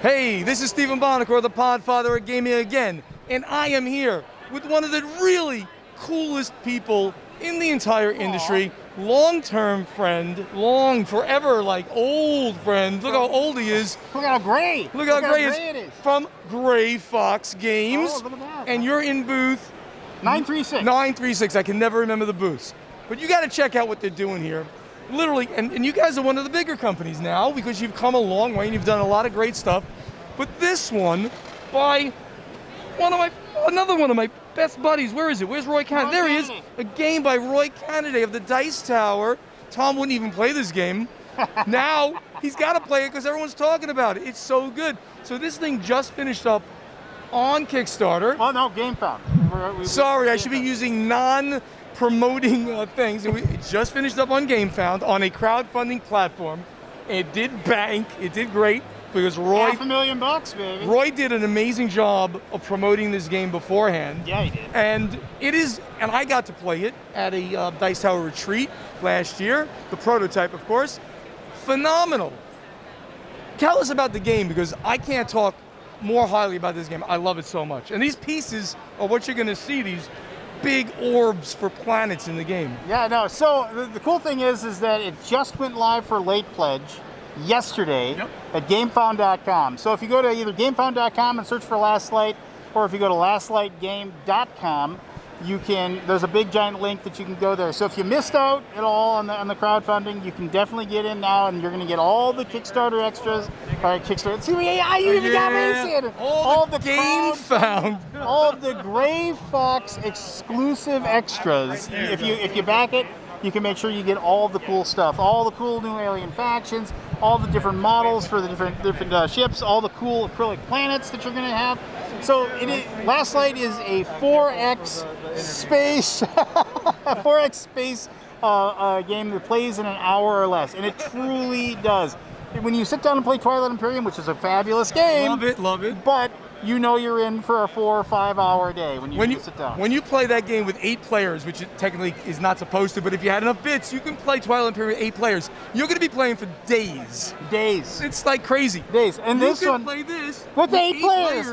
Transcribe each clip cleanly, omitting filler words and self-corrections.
Hey, this is Stephen Bonacore, the Podfather at Gaming again, and I am here with one of the really coolest people in the entire industry, long-term friend, forever, like old friend. Look how old he is. Look how gray. Look how gray it is. From Gray Fox Games. Oh, look at that. And you're in booth 936. 936. I can never remember the booths. But you got to check out what they're doing here. Literally, and you guys are one of the bigger companies now because you've come a long way and you've done a lot of great stuff. But this one, by another one of my best buddies. Where is it? Where's Roy Cannaday? There he is. A game by Roy Cannaday of the Dice Tower. Tom wouldn't even play this game. Now he's got to play it because everyone's talking about it. It's so good. So this thing just finished up on Kickstarter. Well, no, GameFound. Sorry, I should be using non-promoting things. It just finished up on GameFound on a crowdfunding platform. It did bank. It did great. Because Roy, $500,000, baby. Roy did an amazing job of promoting this game beforehand. Yeah, he did. And it is, and I got to play it at a Dice Tower retreat last year, the prototype, of course. Phenomenal. Tell us about the game, because I can't talk more highly about this game. I love it so much. And these pieces are what you're going to see, these big orbs for planets in the game. Yeah, no. So the cool thing is that it just went live for late pledge yesterday at GameFound.com. So if you go to either GameFound.com and search for Last Light, or if you go to LastLightGame.com, there's a big giant link that you can go there. So if you missed out at all on the crowdfunding, you can definitely get in now, and you're going to get all the Kickstarter extras. All right, Kickstarter. See, you even got me saying it. All the GameFound. All of the Gray Fox exclusive extras. If you back it, you can make sure you get all the cool stuff, all the cool new alien factions, all the different models for the different ships, all the cool acrylic planets that you're going to have. So Last Light is a 4X space, game that plays in an hour or less, and it truly does. When you sit down and play Twilight Imperium, which is a fabulous game, love it. But you know you're in for a 4 or 5 hour day when you sit down. When you play that game with 8 players, which it technically is not supposed to, but if you had enough bits, you can play Twilight Imperium with 8 players. You're going to be playing for days. Days. It's like crazy. Days. And you can play this with 8 players.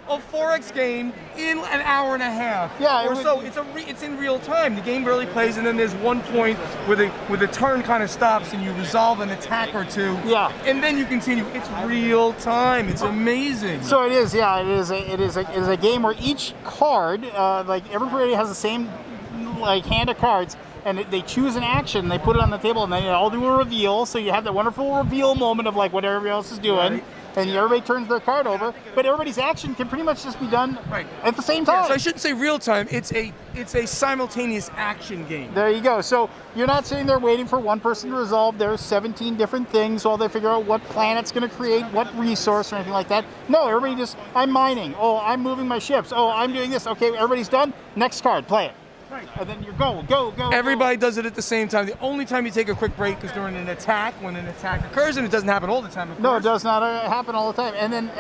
A 4X game in an hour and a half. Yeah. Or so. It's in real time. The game barely plays, and then there's one point where the turn kind of stops, and you resolve an attack or two. Yeah. And then you continue. It's real time. It's amazing. So it is. Yeah. It is a game where each card, like everybody has the same hand of cards, and they choose an action, they put it on the table, and then they all do a reveal. So you have that wonderful reveal moment of like what everybody else is doing. Right. And everybody turns their card over, but everybody's action can pretty much just be done at the same time. Yeah, so I shouldn't say real time. It's a simultaneous action game. There you go. So you're not sitting there waiting for one person to resolve their 17 different things while they figure out what planet's going to create what resource or anything like that. No, everybody just, I'm mining. Oh, I'm moving my ships. Oh, I'm doing this. Okay, everybody's done. Next card, play it. Right. And then you go. Everybody does it at the same time. The only time you take a quick break is during an attack, when an attack occurs, and it doesn't happen all the time, of course. No, it does not happen all the time. And then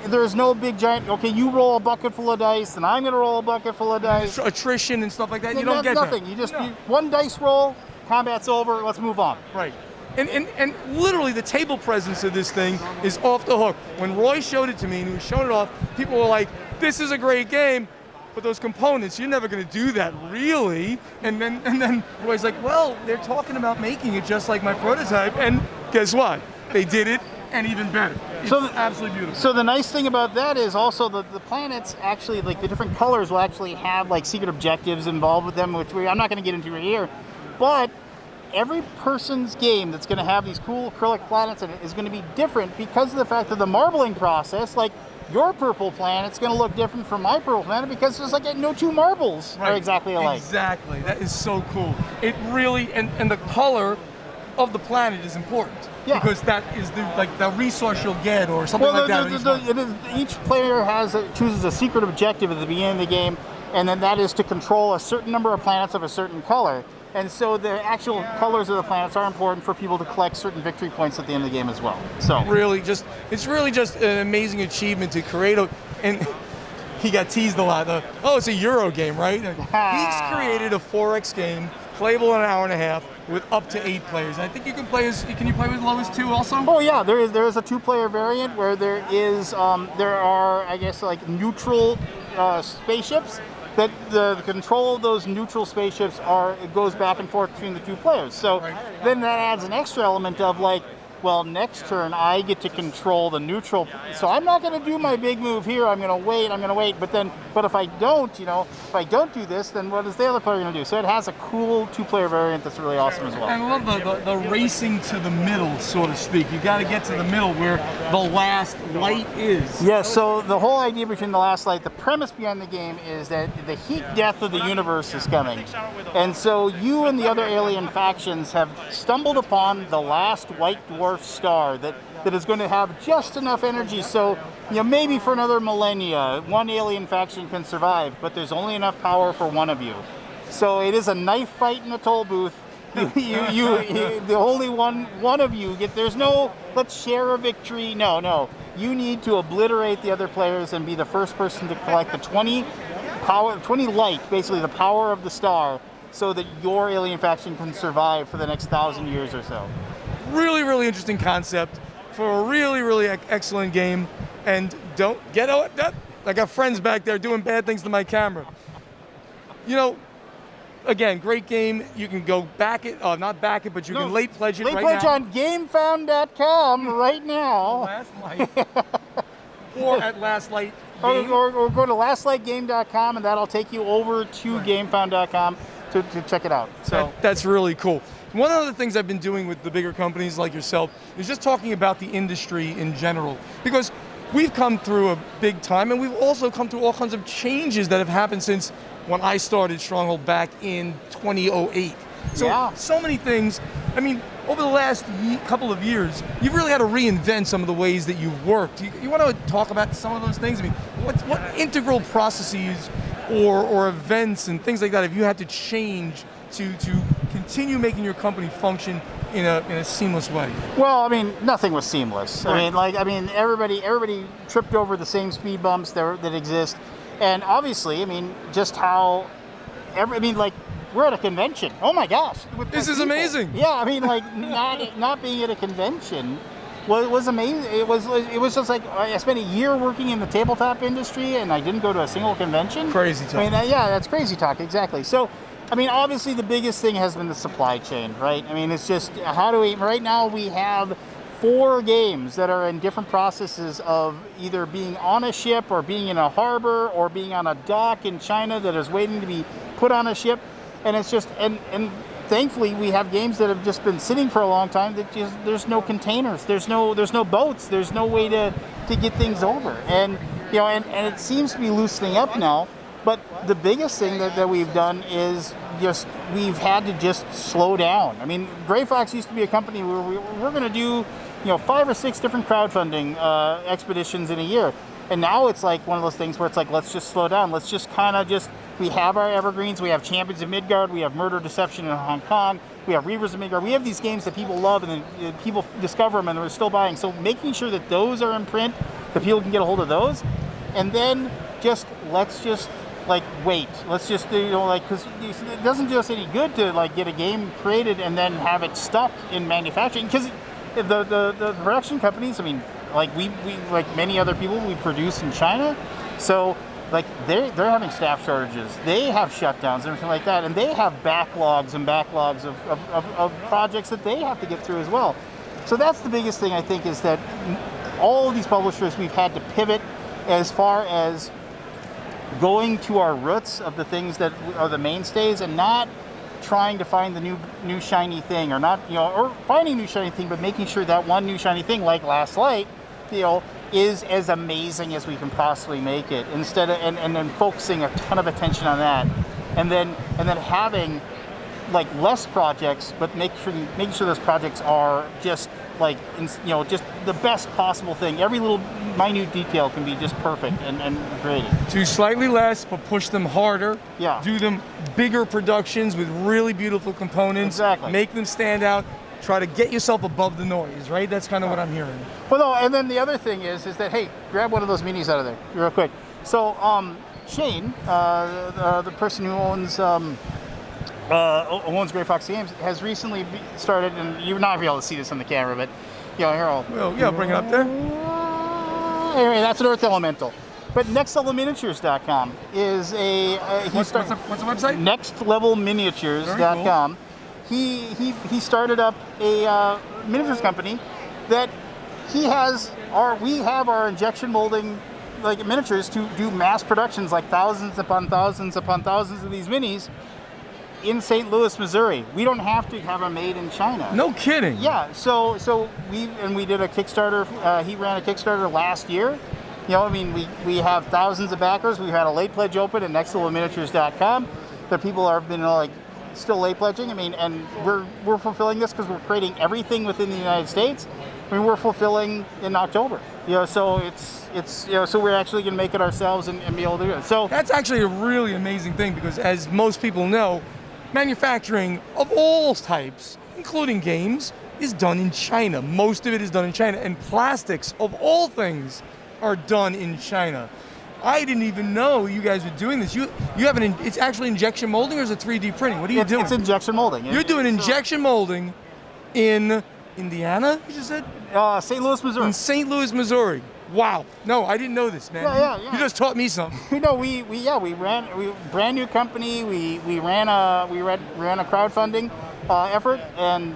there's no big giant, okay, you roll a bucket full of dice, and I'm going to roll a bucket full of dice. Attrition and stuff like that. You don't get nothing. You just one dice roll, combat's over, let's move on. Right. And literally the table presence of this thing is off the hook. When Roy showed it to me and he was showing it off, people were like, this is a great game. But those components, you're never going to do that, really. And then Roy's like, well, they're talking about making it just like my prototype. And guess what? They did it, and even better. It's absolutely beautiful. So the nice thing about that is also the planets actually, like the different colors will actually have like secret objectives involved with them, which I'm not going to get into here. But every person's game that's going to have these cool acrylic planets in it is going to be different because of the fact of the marbling process. Like, your purple planet's going to look different from my purple planet because just like no two marbles are exactly alike. Exactly. That is so cool. It really, and the color of the planet is important. Yeah. Because that is the resource you'll get or something like that. Each player chooses a secret objective at the beginning of the game, and then that is to control a certain number of planets of a certain color. And so the actual colors of the planets are important for people to collect certain victory points at the end of the game as well. So it's really just an amazing achievement to create and he got teased a lot. It's a Euro game, right? He's created a 4X game, playable in an hour and a half, with up to 8 players. And I think you can play can you play with low as 2 also? Oh yeah, there is a 2-player variant where there are, I guess, like neutral spaceships that the control of those neutral spaceships it goes back and forth between the 2 players. So then that adds an extra element of like, well, next turn I get to control the neutral. So I'm not going to do my big move here. I'm going to wait. But if I don't, if I don't do this, then what is the other player going to do? So it has a cool 2-player variant that's really awesome as well. I love the racing to the middle, so to speak. You got to get to the middle where the last light is. Yeah. So the whole idea between the last light, the premise behind the game is that the heat death of the universe is coming, and so you and the other alien factions have stumbled upon the last white dwarf star that is going to have just enough energy so maybe for another millennia one alien faction can survive, but there's only enough power for one of you. So it is a knife fight in a toll booth. The only one of you there's no let's share a victory. No, you need to obliterate the other players and be the first person to collect the 20 light, basically the power of the star, so that your alien faction can survive for the next 1,000 years or so. Really, really interesting concept for a really, really excellent game. And don't get out. I got friends back there doing bad things to my camera. Again, great game. You can go back it, not back it, but you can late pledge it right now. Late pledge on GameFound.com right now. Last Light. Or at Last Light Game. Or go to lastlightgame.com and that'll take you over to GameFound.com to check it out. So that's really cool. One of the things I've been doing with the bigger companies like yourself is just talking about the industry in general, because we've come through a big time and we've also come through all kinds of changes that have happened since when I started Stronghold back in 2008. So many things. I mean, over the last couple of years, you've really had to reinvent some of the ways that you've worked. You want to talk about some of those things? I mean, what integral processes or events and things like that have you had to change to continue making your company function in a seamless way? Well, I mean, nothing was seamless. Right. Everybody tripped over the same speed bumps that exist, and obviously, I mean, just how we're at a convention. Oh my gosh, this is amazing. Yeah, I mean, like not being at a convention was amazing. It was just like I spent a year working in the tabletop industry and I didn't go to a single convention. Crazy talk. I mean, that's crazy talk, exactly. So, I mean, obviously the biggest thing has been the supply chain, right? I mean, it's just right now we have 4 games that are in different processes of either being on a ship or being in a harbor or being on a dock in China that is waiting to be put on a ship. And it's just, and thankfully we have games that have just been sitting for a long time that there's no containers, there's no boats, there's no way to get things over. And and it seems to be loosening up now. But the biggest thing that we've done is just we've had to just slow down. I mean, Gray Fox used to be a company where we're going to do 5 or 6 different crowdfunding expeditions in a year. And now it's like one of those things where it's like, let's just slow down. Let's just kind of we have our evergreens. We have Champions of Midgard. We have Murder Deception in Hong Kong. We have Reavers of Midgard. We have these games that people love and then people discover them and they're still buying. So making sure that those are in print, that people can get a hold of those. And then let's just wait. Let's just because it doesn't do us any good to get a game created and then have it stuck in manufacturing, because the production companies, I mean, we like many other people, we produce in China, so they're having staff shortages, they have shutdowns and everything like that, and they have backlogs and backlogs of projects that they have to get through as well. So that's the biggest thing, I think, is that all of these publishers, we've had to pivot as far as going to our roots of the things that are the mainstays and not trying to find the new shiny thing, or not or finding new shiny thing, but making sure that one new shiny thing like Last Light is as amazing as we can possibly make it, instead of and then focusing a ton of attention on that, and then having less projects, but making sure those projects are just just the best possible thing. Every little minute detail can be just perfect and created. Do slightly less, but push them harder. Yeah. Do them bigger productions with really beautiful components. Exactly. Make them stand out. Try to get yourself above the noise, right? That's kind of what I'm hearing. Well, no, and then the other thing is that, hey, grab one of those minis out of there real quick. So, Shane, the person who owns owns Gray Fox Games, has recently started, and you're not be able to see this on the camera, but here I'll bring it up there. Anyway, that's an Earth Elemental. But nextlevelminiatures.com is What's the website? nextlevelminiatures.com. He started up a miniatures company that we have our injection molding like miniatures to do mass productions, like thousands upon thousands upon thousands of these minis in St. Louis, Missouri. We don't have to have them made in China. No kidding. Yeah, so we did a Kickstarter. He ran a Kickstarter last year. We have thousands of backers. We've had a late pledge open at nextlevelminiatures.com. The people have been still late pledging. And we're fulfilling this because we're creating everything within the United States. We're fulfilling in October. So so we're actually going to make it ourselves and be able to do it. So that's actually a really amazing thing because, as most people know, manufacturing of all types, including games, is done in China. Most of it is done in China, and plastics of all things are done in China. I didn't even know you guys were doing this. You have it's actually injection molding, or is it 3D printing? What are you doing? It's injection molding. You're doing injection molding in Indiana, you just said? St. Louis, Missouri. In St. Louis, Missouri. Wow. No, I didn't know this, man. Yeah. You just taught me something. we ran a brand new company. We ran a crowdfunding effort, and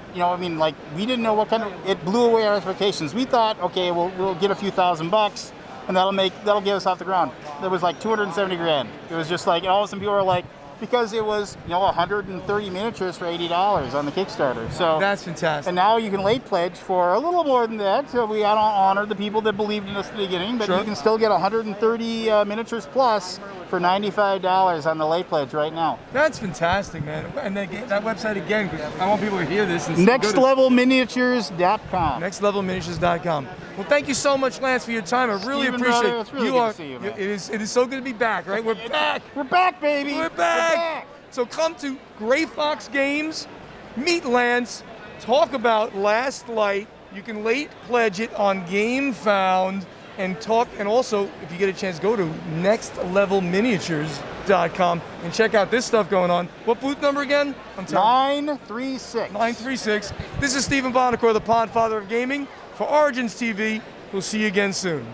we didn't know what kind of, it blew away our expectations. We thought, okay, we'll get a few $1,000 and that'll get us off the ground. It was like 270 grand. It was just like, all of a sudden people were like, because it was 130 miniatures for $80 on the Kickstarter. So that's fantastic. And now you can late pledge for a little more than that. So we honor the people that believed in us at the beginning, but you can still get 130 miniatures plus for $95 on the late pledge right now. That's fantastic, man. And that website again, because I want people to hear this. Nextlevelminiatures.com. Nextlevelminiatures.com. Well, thank you so much, Lance, for your time. I really appreciate it. It's really good to see you, man. It is so good to be back, right? We're back. We're back, baby. We're back. So come to Gray Fox Games, meet Lance, talk about Last Light. You can late pledge it on GameFound and also, if you get a chance, go to nextlevelminiatures.com and check out this stuff going on. What booth number again? 936. 936. This is Stephen Bonacore, the Podfather of Gaming. For OriginsTV, we'll see you again soon.